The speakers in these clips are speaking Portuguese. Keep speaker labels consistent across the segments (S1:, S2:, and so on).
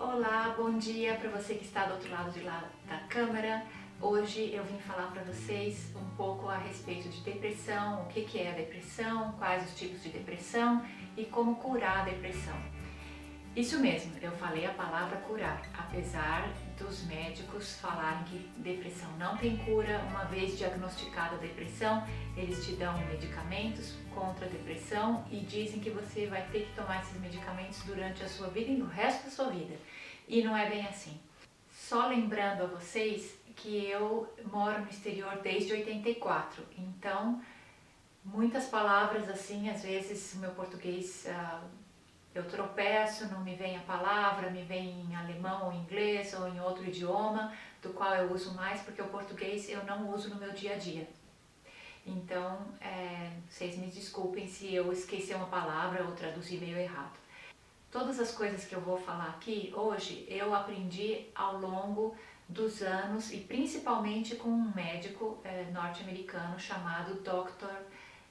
S1: Olá, bom dia para você que está do outro lado de lá da câmera. Hoje eu vim falar para vocês um pouco a respeito de depressão, o que é a depressão, quais os tipos de depressão e como curar a depressão. Isso mesmo, eu falei a palavra curar, apesar dos médicos falarem que depressão não tem cura. Uma vez diagnosticada a depressão, eles te dão medicamentos contra a depressão e dizem que você vai ter que tomar esses medicamentos durante a sua vida e o resto da sua vida. E não é bem assim. Só lembrando a vocês que eu moro no exterior desde 84, então muitas palavras assim, às vezes o meu português eu tropeço, não me vem a palavra, me vem em alemão ou inglês ou em outro idioma, do qual eu uso mais, porque o português eu não uso no meu dia a dia. Então, vocês me desculpem se eu esqueci uma palavra ou traduzi meio errado. Todas as coisas que eu vou falar aqui hoje, eu aprendi ao longo dos anos e principalmente com um médico norte-americano chamado Dr.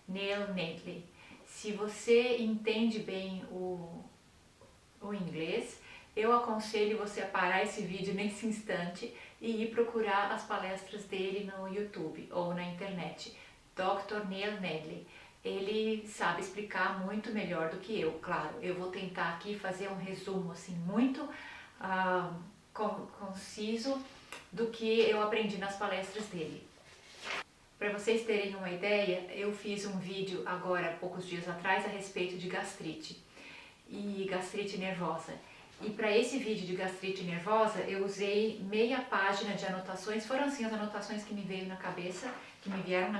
S1: Neil Nedley. Se você entende bem o inglês, eu aconselho você a parar esse vídeo nesse instante e ir procurar as palestras dele no YouTube ou na internet. Dr. Neil Nedley. Ele sabe explicar muito melhor do que eu, claro. Eu vou tentar aqui fazer um resumo assim muito conciso do que eu aprendi nas palestras dele. Para vocês terem uma ideia, eu fiz um vídeo agora, poucos dias atrás, a respeito de gastrite e gastrite nervosa. E para esse vídeo de gastrite nervosa, eu usei meia página de anotações, foram assim as anotações que me vieram na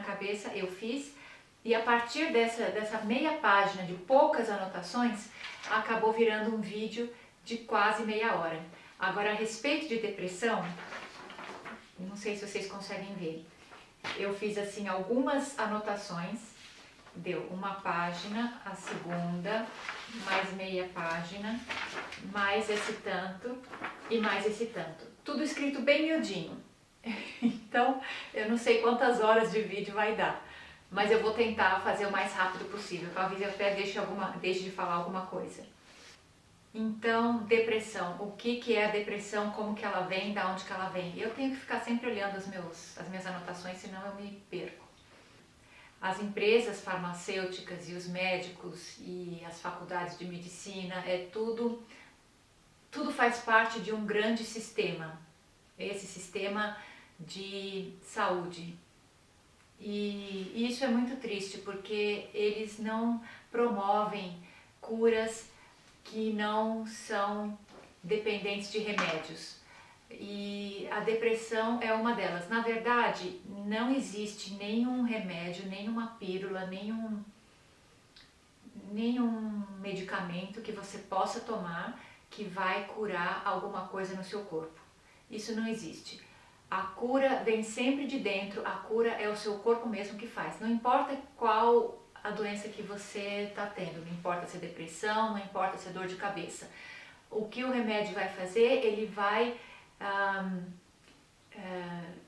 S1: cabeça, eu fiz, e a partir dessa meia página de poucas anotações, acabou virando um vídeo de quase meia hora. Agora, a respeito de depressão, não sei se vocês conseguem ver. Eu fiz assim algumas anotações, deu uma página, a segunda, mais meia página, mais esse tanto e mais esse tanto. Tudo escrito bem miudinho. Então, eu não sei quantas horas de vídeo vai dar, mas eu vou tentar fazer o mais rápido possível. Talvez eu até deixe de falar alguma coisa. Então, depressão. O que é a depressão? Como que ela vem? Da onde que ela vem? Eu tenho que ficar sempre olhando as minhas anotações, senão eu me perco. As empresas farmacêuticas e os médicos e as faculdades de medicina, tudo faz parte de um grande sistema. Esse sistema de saúde. E isso é muito triste, porque eles não promovem curas que não são dependentes de remédios. E a depressão é uma delas. Na verdade, não existe nenhum remédio, nenhuma pílula, nenhum medicamento que você possa tomar que vai curar alguma coisa no seu corpo. Isso não existe. A cura vem sempre de dentro, a cura é o seu corpo mesmo que faz. Não importa qual a doença que você está tendo, não importa se é depressão, não importa se é dor de cabeça. O que o remédio vai fazer, ele vai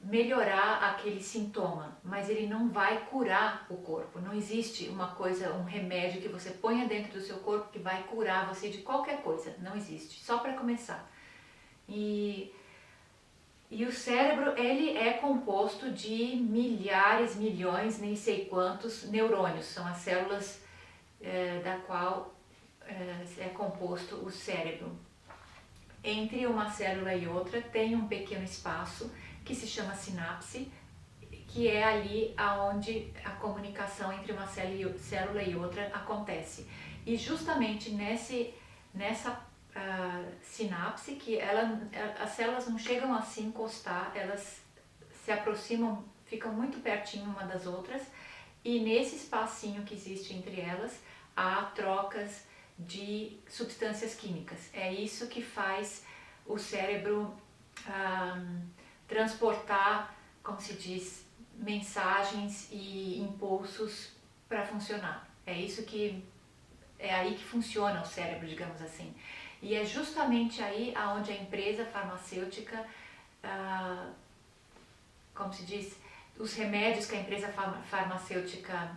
S1: melhorar aquele sintoma, mas ele não vai curar o corpo. Não existe uma coisa, um remédio que você ponha dentro do seu corpo que vai curar você de qualquer coisa. Não existe, só para começar. E o cérebro, ele é composto de milhares, milhões, nem sei quantos neurônios. São as células da qual é composto o cérebro. Entre uma célula e outra tem um pequeno espaço que se chama sinapse, que é ali onde a comunicação entre uma célula e outra acontece. E justamente nessa sinapse, que as células não chegam a se encostar, elas se aproximam, ficam muito pertinho uma das outras, e nesse espacinho que existe entre elas há trocas de substâncias químicas. É isso que faz o cérebro transportar, como se diz, mensagens e impulsos para funcionar. É aí que funciona o cérebro, digamos assim. E é justamente aí onde a empresa farmacêutica, como se diz, os remédios que a empresa farmacêutica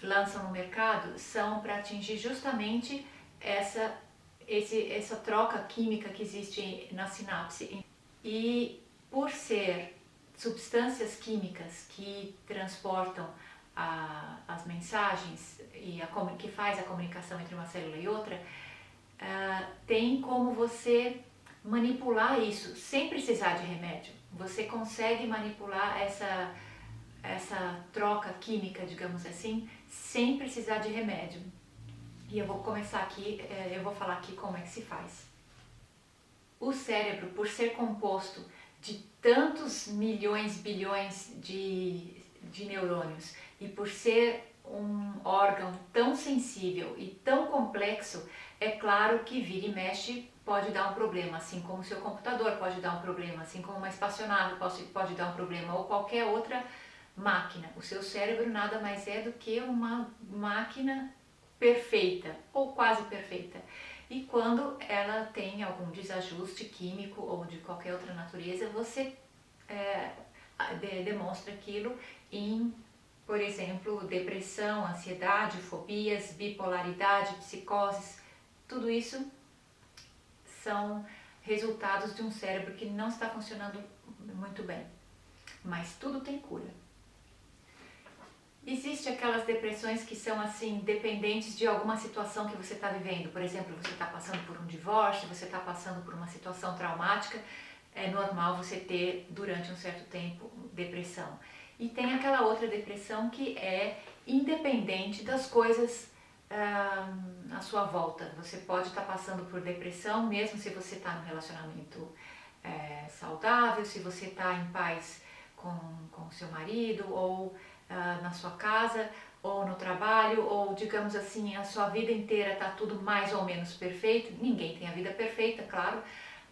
S1: lança no mercado são para atingir justamente essa troca química que existe na sinapse. E por ser substâncias químicas que transportam as mensagens e que faz a comunicação entre uma célula e outra, tem como você manipular isso sem precisar de remédio. Você consegue manipular essa troca química, digamos assim, sem precisar de remédio. E eu vou começar aqui, eu vou falar aqui como é que se faz. O cérebro, por ser composto de tantos milhões, bilhões de neurônios e por ser um órgão tão sensível e tão complexo, é claro que vira e mexe pode dar um problema, assim como o seu computador pode dar um problema, assim como uma espaçonave pode dar um problema ou qualquer outra máquina. O seu cérebro nada mais é do que uma máquina perfeita ou quase perfeita. E quando ela tem algum desajuste químico ou de qualquer outra natureza, você demonstra aquilo em, por exemplo, depressão, ansiedade, fobias, bipolaridade, psicoses. Tudo isso são resultados de um cérebro que não está funcionando muito bem. Mas tudo tem cura. Existem aquelas depressões que são assim, dependentes de alguma situação que você está vivendo. Por exemplo, você está passando por um divórcio, você está passando por uma situação traumática. É normal você ter, durante um certo tempo, depressão. E tem aquela outra depressão que é independente das coisas à sua volta. Você pode estar passando por depressão, mesmo se você está num relacionamento saudável, se você está em paz com seu marido, ou na sua casa, ou no trabalho, ou digamos assim, a sua vida inteira está tudo mais ou menos perfeito. Ninguém tem a vida perfeita, claro,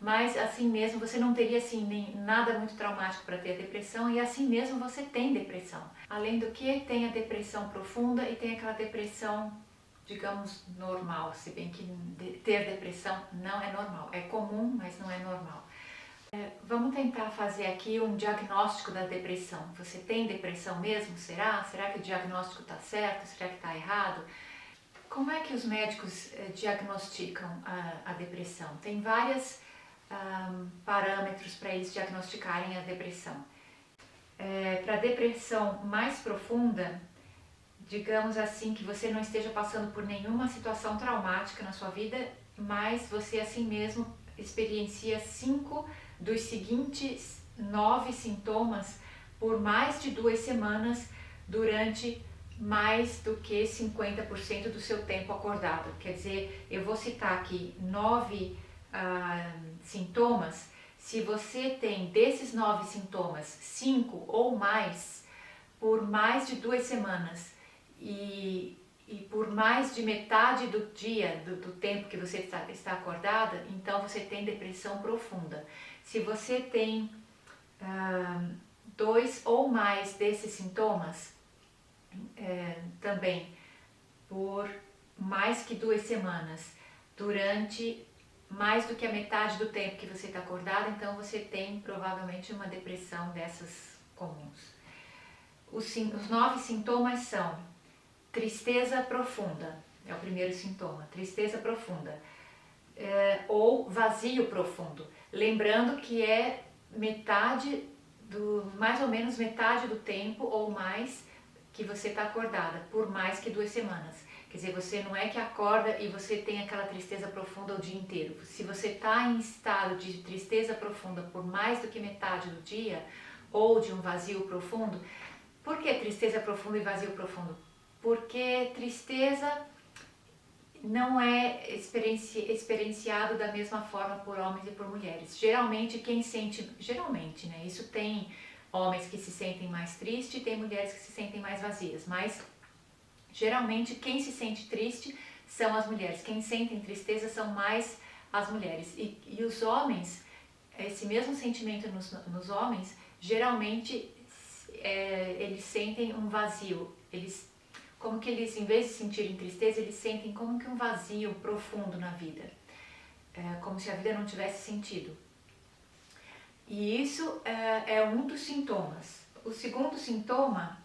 S1: mas assim mesmo você não teria assim, nem nada muito traumático para ter a depressão, e assim mesmo você tem depressão. Além do que, tem a depressão profunda e tem aquela depressão, digamos, normal, se bem que ter depressão não é normal. É comum, mas não é normal. Vamos tentar fazer aqui um diagnóstico da depressão. Você tem depressão mesmo? Será? Será que o diagnóstico está certo? Será que está errado? Como é que os médicos diagnosticam a depressão? Tem vários parâmetros para eles diagnosticarem a depressão. Para depressão mais profunda, digamos assim, que você não esteja passando por nenhuma situação traumática na sua vida, mas você assim mesmo experiencia 5 dos seguintes 9 sintomas por mais de 2 semanas durante mais do que 50% do seu tempo acordado. Quer dizer, eu vou citar aqui 9 sintomas. Se você tem desses 9 sintomas 5 ou mais por mais de 2 semanas e por mais de metade do dia, do tempo que você está acordada, então você tem depressão profunda. Se você tem 2 ou mais desses sintomas, também por mais que 2 semanas, durante mais do que a metade do tempo que você está acordada, então você tem provavelmente uma depressão dessas comuns. Os 9 sintomas são: tristeza profunda, é o primeiro sintoma, tristeza profunda, ou vazio profundo, lembrando que é mais ou menos metade do tempo ou mais que você está acordada, por mais que 2 semanas. Quer dizer, você não é que acorda e você tem aquela tristeza profunda o dia inteiro. Se você está em estado de tristeza profunda por mais do que metade do dia, ou de um vazio profundo. Por que tristeza profunda e vazio profundo? Porque tristeza não é experienciado da mesma forma por homens e por mulheres. Geralmente quem sente, né? Isso tem homens que se sentem mais tristes e tem mulheres que se sentem mais vazias, mas geralmente quem se sente triste são as mulheres, quem sentem tristeza são mais as mulheres. E os homens, esse mesmo sentimento nos homens, geralmente eles sentem um vazio. Como que eles, em vez de sentirem tristeza, eles sentem como que um vazio profundo na vida, como se a vida não tivesse sentido. E isso é um dos sintomas. O segundo sintoma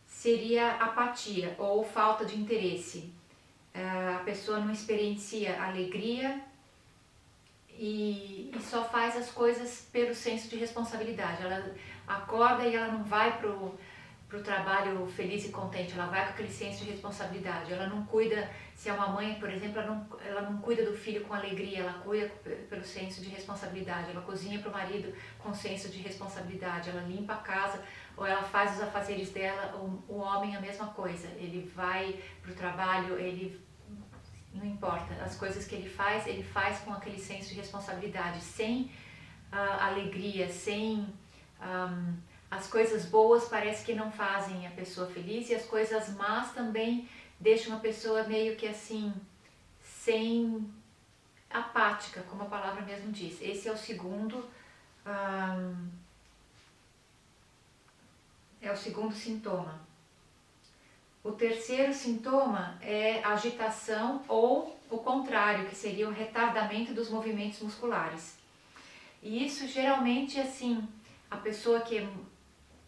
S1: seria apatia ou falta de interesse. a pessoa não experiencia alegria e só faz as coisas pelo senso de responsabilidade. Ela acorda e ela não vai pro trabalho feliz e contente, ela vai com aquele senso de responsabilidade. Ela não cuida, se é uma mãe, por exemplo, ela não cuida do filho com alegria, ela cuida pelo senso de responsabilidade. Ela cozinha para o marido com senso de responsabilidade, ela limpa a casa ou ela faz os afazeres dela. O homem a mesma coisa, ele vai para o trabalho, ele não importa, as coisas que ele faz com aquele senso de responsabilidade, sem alegria, sem as coisas boas parece que não fazem a pessoa feliz e as coisas más também deixam a pessoa meio que assim, sem apática, como a palavra mesmo diz. Esse é o segundo sintoma. O terceiro sintoma é agitação ou o contrário, que seria o retardamento dos movimentos musculares. E isso geralmente assim, a pessoa que é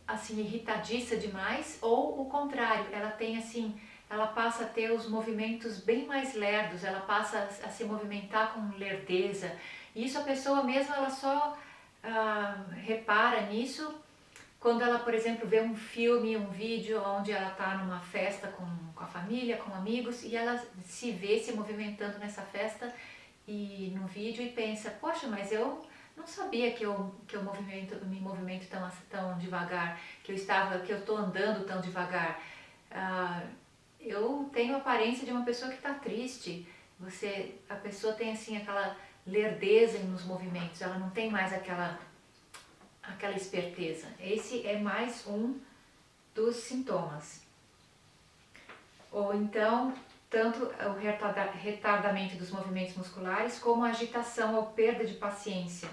S1: assim irritadiça demais, ou o contrário, ela tem assim, ela passa a ter os movimentos bem mais lerdos, ela passa a se movimentar com lerdeza. E isso a pessoa mesmo, ela só repara nisso quando ela, por exemplo, vê um filme, um vídeo onde ela está numa festa com a família, com amigos, e ela se vê se movimentando nessa festa e no vídeo e pensa, poxa, mas eu não sabia que eu me movimento tão devagar, que eu estou andando tão devagar. Eu tenho a aparência de uma pessoa que está triste. A pessoa tem assim aquela lerdeza nos movimentos, ela não tem mais aquela esperteza. Esse é mais um dos sintomas. Ou então, tanto o retardamento dos movimentos musculares, como a agitação ou perda de paciência.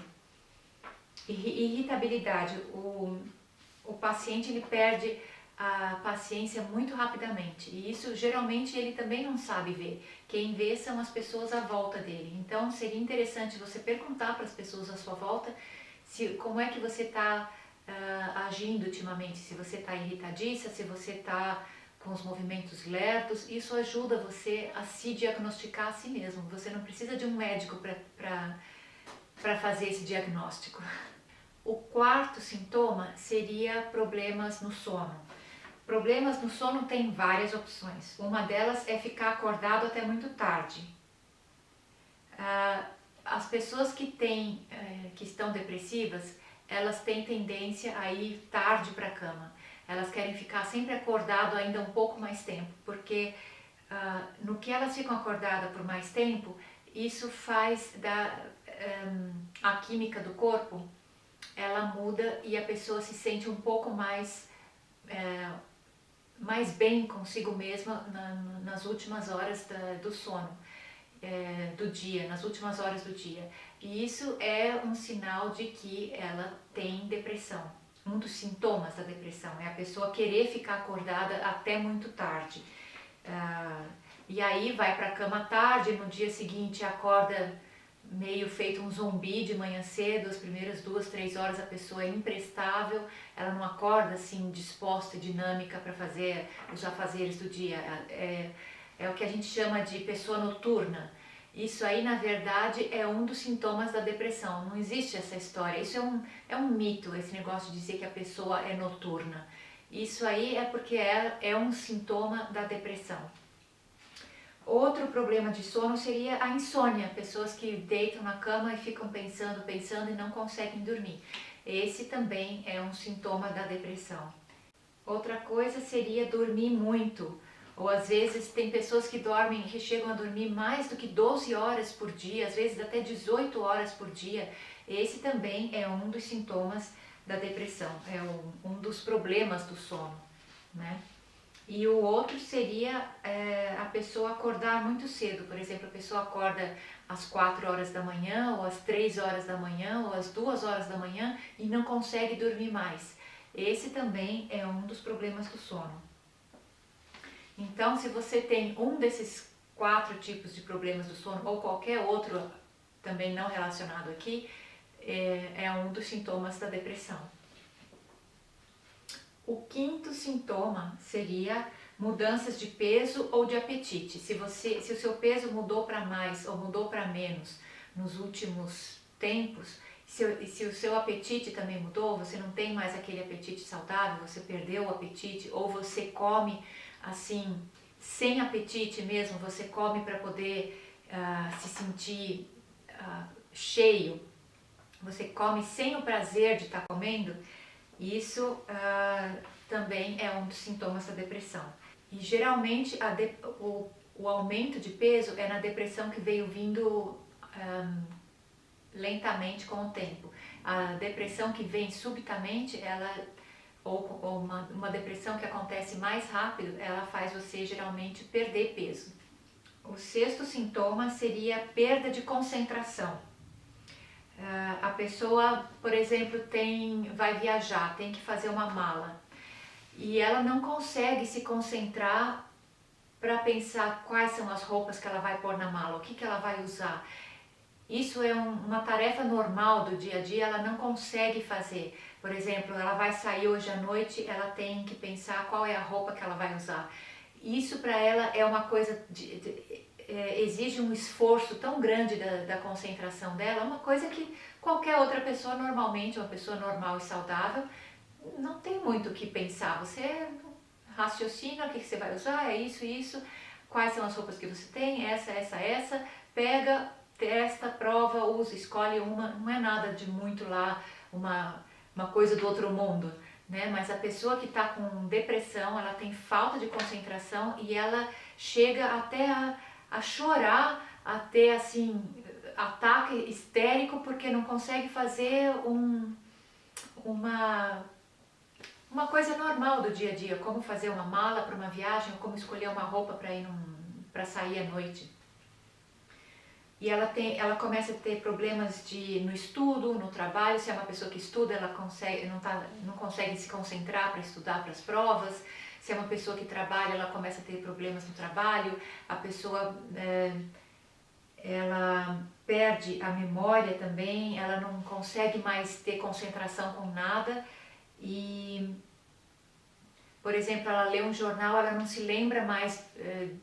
S1: Irritabilidade. O paciente ele perde a paciência muito rapidamente. E isso geralmente ele também não sabe ver. Quem vê são as pessoas à volta dele. Então seria interessante você perguntar para as pessoas à sua volta como é que você está agindo ultimamente, se você está irritadiça, se você está com os movimentos lerdos. Isso ajuda você a se diagnosticar a si mesmo. Você não precisa de um médico para fazer esse diagnóstico. O quarto sintoma seria problemas no sono. Problemas no sono tem várias opções. Uma delas é ficar acordado até muito tarde. As pessoas que estão depressivas, elas têm tendência a ir tarde para a cama. Elas querem ficar sempre acordado ainda um pouco mais tempo, porque no que elas ficam acordadas por mais tempo, isso faz a química do corpo, ela muda e a pessoa se sente um pouco mais bem consigo mesma nas últimas horas do sono. Do dia, nas últimas horas do dia. E isso é um sinal de que ela tem depressão. Um dos sintomas da depressão é a pessoa querer ficar acordada até muito tarde. E aí vai para a cama tarde, no dia seguinte acorda meio feito um zumbi de manhã cedo, as primeiras 2, 3 horas a pessoa é imprestável, ela não acorda assim disposta e dinâmica para fazer os afazeres do dia. É o que a gente chama de pessoa noturna. Isso aí, na verdade, é um dos sintomas da depressão. Não existe essa história. Isso é um mito, esse negócio de dizer que a pessoa é noturna. Isso aí é porque é um sintoma da depressão. Outro problema de sono seria a insônia. Pessoas que deitam na cama e ficam pensando e não conseguem dormir. Esse também é um sintoma da depressão. Outra coisa seria dormir muito. Ou às vezes tem pessoas que chegam a dormir mais do que 12 horas por dia, às vezes até 18 horas por dia. Esse também é um dos sintomas da depressão, é um dos problemas do sono, né? E o outro seria a pessoa acordar muito cedo. Por exemplo, a pessoa acorda às 4 horas da manhã, ou às 3 horas da manhã, ou às 2 horas da manhã e não consegue dormir mais. Esse também é um dos problemas do sono. Então, se você tem um desses 4 tipos de problemas do sono, ou qualquer outro também não relacionado aqui, é um dos sintomas da depressão. O quinto sintoma seria mudanças de peso ou de apetite. Se o seu peso mudou para mais ou mudou para menos nos últimos tempos, se o seu apetite também mudou, você não tem mais aquele apetite saudável, você perdeu o apetite, ou você come assim, sem apetite mesmo, você come para poder se sentir cheio, você come sem o prazer de estar comendo, isso também é um dos sintomas da depressão. E geralmente o aumento de peso é na depressão que veio vindo lentamente com o tempo. A depressão que vem subitamente, ou uma depressão que acontece mais rápido, ela faz você geralmente perder peso. O sexto sintoma seria perda de concentração. A pessoa, por exemplo, vai viajar, tem que fazer uma mala e ela não consegue se concentrar para pensar quais são as roupas que ela vai pôr na mala, o que ela vai usar. Isso é uma tarefa normal do dia a dia, ela não consegue fazer. Por exemplo, ela vai sair hoje à noite, ela tem que pensar qual é a roupa que ela vai usar. Isso para ela é uma coisa, exige um esforço tão grande da concentração dela, uma coisa que qualquer outra pessoa normalmente, uma pessoa normal e saudável, não tem muito o que pensar. Você raciocina o que você vai usar, é isso, quais são as roupas que você tem, essa, pega, testa, prova, usa, escolhe uma, não é nada de muito lá, uma coisa do outro mundo, né? Mas a pessoa que está com depressão, ela tem falta de concentração e ela chega até a chorar, a ter assim, ataque histérico porque não consegue fazer uma coisa normal do dia a dia, como fazer uma mala para uma viagem, ou como escolher uma roupa para sair à noite. E ela começa a ter problemas no estudo, no trabalho. Se é uma pessoa que estuda, ela não consegue se concentrar para estudar para as provas. Se é uma pessoa que trabalha, ela começa a ter problemas no trabalho. A pessoa ela perde a memória também, ela não consegue mais ter concentração com nada e, por exemplo, ela lê um jornal, ela não se lembra mais,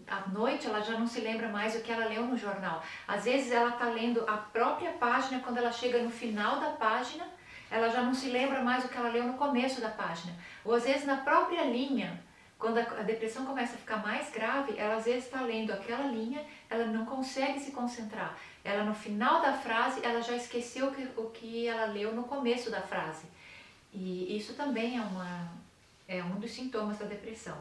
S1: à noite ela já não se lembra mais o que ela leu no jornal. Às vezes ela está lendo a própria página, quando ela chega no final da página, ela já não se lembra mais o que ela leu no começo da página. Ou às vezes na própria linha, quando a depressão começa a ficar mais grave, ela às vezes está lendo aquela linha, ela não consegue se concentrar. Ela no final da frase, ela já esqueceu o que ela leu no começo da frase. E isso também é um dos sintomas da depressão.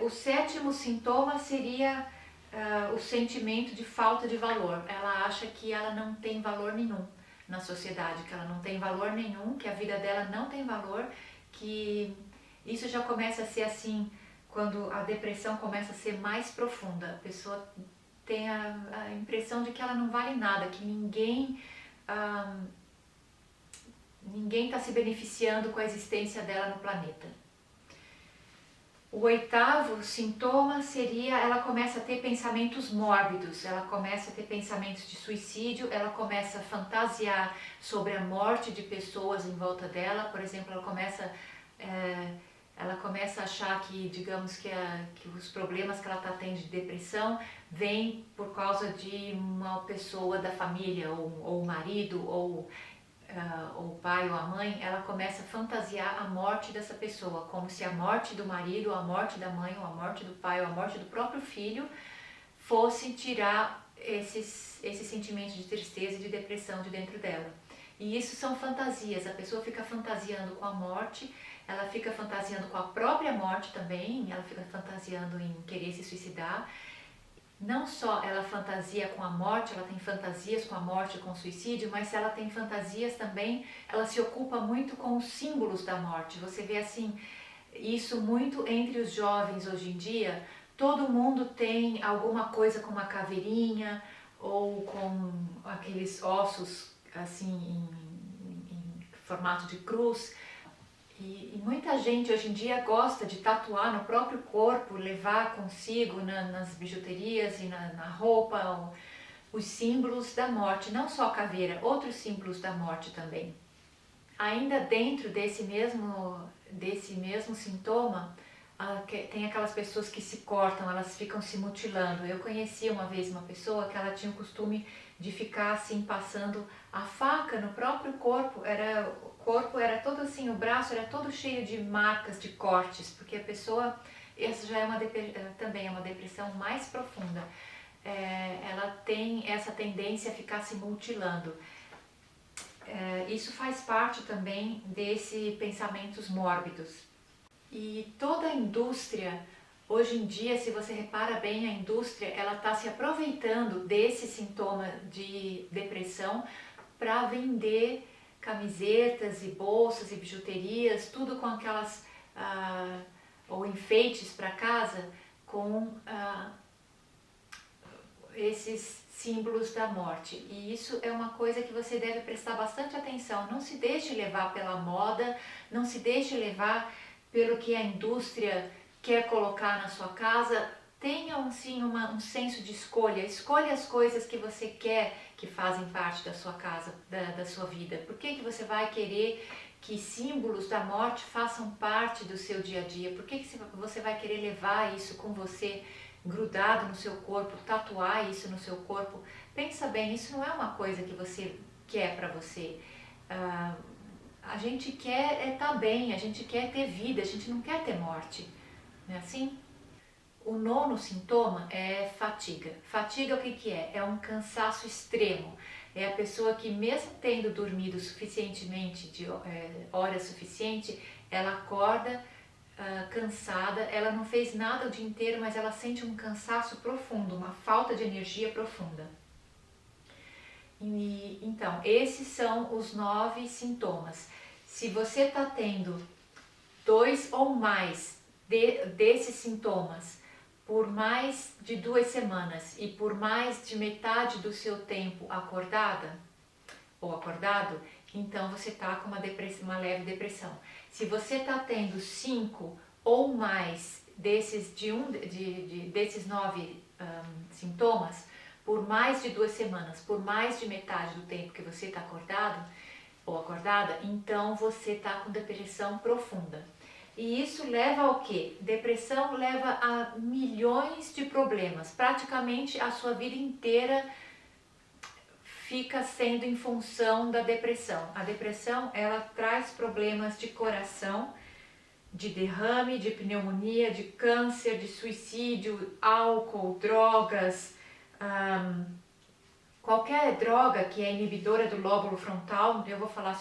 S1: O sétimo sintoma seria o sentimento de falta de valor. Ela acha que ela não tem valor nenhum na sociedade, que ela não tem valor nenhum, que a vida dela não tem valor, que isso já começa a ser assim, quando a depressão começa a ser mais profunda. A pessoa tem a impressão de que ela não vale nada, que ninguém está se beneficiando com a existência dela no planeta. O oitavo sintoma seria, ela começa a ter pensamentos mórbidos, ela começa a ter pensamentos de suicídio, ela começa a fantasiar sobre a morte de pessoas em volta dela. Por exemplo, ela começa a achar que, digamos que os problemas que ela está tendo de depressão vêm por causa de uma pessoa da família, ou o marido, ou o pai ou a mãe. Ela começa a fantasiar a morte dessa pessoa, como se a morte do marido, ou a morte da mãe, ou a morte do pai, ou a morte do próprio filho fosse tirar esses sentimentos de tristeza e de depressão de dentro dela. E isso são fantasias, a pessoa fica fantasiando com a morte, ela fica fantasiando com a própria morte também, ela fica fantasiando em querer se suicidar. Não só ela fantasia com a morte, ela tem fantasias com a morte e com o suicídio, mas ela tem fantasias também, ela se ocupa muito com os símbolos da morte. Você vê assim, isso muito entre os jovens hoje em dia, todo mundo tem alguma coisa com uma caveirinha ou com aqueles ossos assim em formato de cruz. E muita gente hoje em dia gosta de tatuar no próprio corpo, levar consigo nas bijuterias e na roupa os símbolos da morte, não só a caveira, outros símbolos da morte também. Ainda dentro desse mesmo sintoma, Tem aquelas pessoas que se cortam, elas ficam se mutilando. Eu conheci uma vez uma pessoa que ela tinha o costume de ficar assim passando a faca no próprio corpo. O corpo era todo assim, o braço era todo cheio de marcas, de cortes, porque a pessoa, essa já é também é uma depressão mais profunda. Ela tem essa tendência a ficar se mutilando. Isso faz parte também desses pensamentos mórbidos. E toda a indústria, hoje em dia, se você repara bem, a indústria ela está se aproveitando desse sintoma de depressão para vender camisetas e bolsas e bijuterias, tudo com aquelas ou enfeites para casa com esses símbolos da morte. E isso é uma coisa que você deve prestar bastante atenção. Não se deixe levar pela moda, não se deixe levar pelo que a indústria quer colocar na sua casa. Tenha sim um senso de escolha. Escolha as coisas que você quer que fazem parte da sua casa, da sua vida. Por que você vai querer que símbolos da morte façam parte do seu dia a dia? Por que você vai querer levar isso com você, grudado no seu corpo, tatuar isso no seu corpo? Pensa bem, isso não é uma coisa que você quer para você. A gente quer estar bem, a gente quer ter vida, a gente não quer ter morte, não é assim? O 9º sintoma é fatiga. Fatiga, o que é? É um cansaço extremo. É a pessoa que, mesmo tendo dormido suficientemente, horas suficiente, ela acorda cansada, ela não fez nada o dia inteiro, mas ela sente um cansaço profundo, uma falta de energia profunda. Então, esses são os 9 sintomas. Se você está tendo 2 ou mais desses sintomas por mais de 2 semanas e por mais de metade do seu tempo acordada ou acordado, então você está com uma leve depressão. Se você está tendo 5 ou mais desses 9 sintomas por mais de 2 semanas, por mais de metade do tempo que você está acordado ou acordada, então você está com depressão profunda. E isso leva ao quê? Depressão leva a milhões de problemas. Praticamente a sua vida inteira fica sendo em função da depressão. A depressão, ela traz problemas de coração, de derrame, de pneumonia, de câncer, de suicídio, álcool, drogas, qualquer droga que é inibidora do lóbulo frontal. Eu vou falar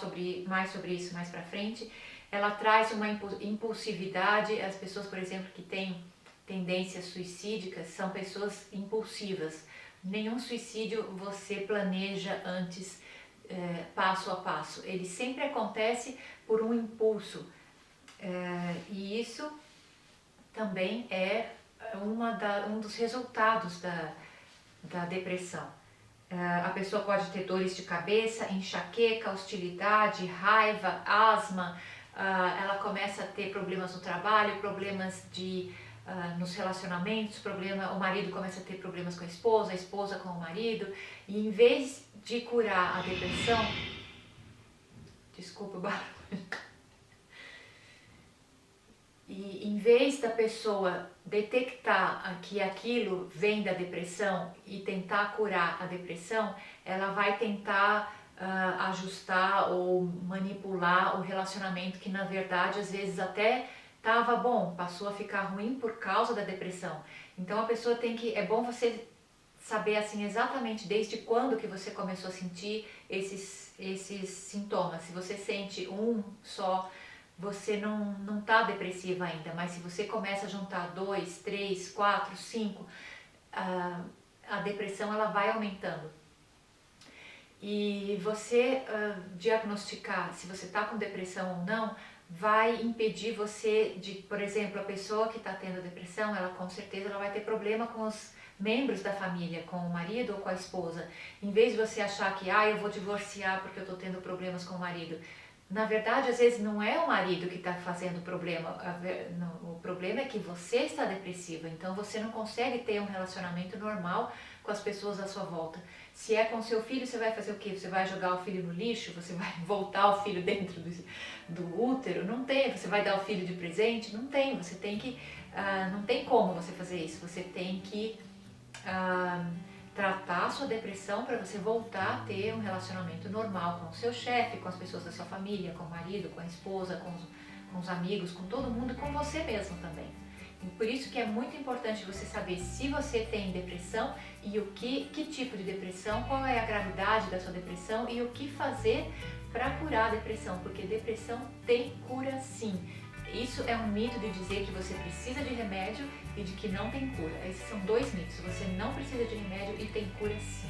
S1: mais sobre isso mais pra frente. Ela traz uma impulsividade. As pessoas, por exemplo, que têm tendências suicídicas são pessoas impulsivas. Nenhum suicídio você planeja antes, passo a passo. Ele sempre acontece por um impulso. E isso também é um dos resultados da depressão. A pessoa pode ter dores de cabeça, enxaqueca, hostilidade, raiva, asma. Ela começa a ter problemas no trabalho, problemas nos relacionamentos, o marido começa a ter problemas com a esposa com o marido. E em vez de curar a depressão, desculpa o barulho, e em vez da pessoa detectar que aquilo vem da depressão e tentar curar a depressão, ela vai tentar ajustar ou manipular o relacionamento que, na verdade, às vezes até estava bom, passou a ficar ruim por causa da depressão. Então a pessoa é bom você saber assim exatamente desde quando que você começou a sentir esses sintomas. Se você sente um só, você não está depressiva ainda, mas se você começa a juntar 2, 3, 4, 5, a depressão ela vai aumentando. E você diagnosticar se você está com depressão ou não, vai impedir você de, por exemplo, a pessoa que está tendo depressão, ela com certeza ela vai ter problema com os membros da família, com o marido ou com a esposa. Em vez de você achar que eu vou divorciar porque eu estou tendo problemas com o marido, Na verdade, às vezes não é o marido que está fazendo o problema, o problema é que você está depressiva, então você não consegue ter um relacionamento normal com as pessoas à sua volta. Se é com seu filho, você vai fazer o quê? Você vai jogar o filho no lixo? Você vai voltar o filho dentro do útero? Não tem. Você vai dar o filho de presente? Não tem. Você tem que... não tem como você fazer isso. Você tem que tratar a sua depressão para você voltar a ter um relacionamento normal com o seu chefe, com as pessoas da sua família, com o marido, com a esposa, com os amigos, com todo mundo e com você mesmo também. E por isso que é muito importante você saber se você tem depressão e que tipo de depressão, qual é a gravidade da sua depressão e o que fazer para curar a depressão, porque depressão tem cura sim. Isso é um mito de dizer que você precisa de remédio e de que não tem cura. Esses são dois mitos. Você não precisa de remédio e tem cura sim.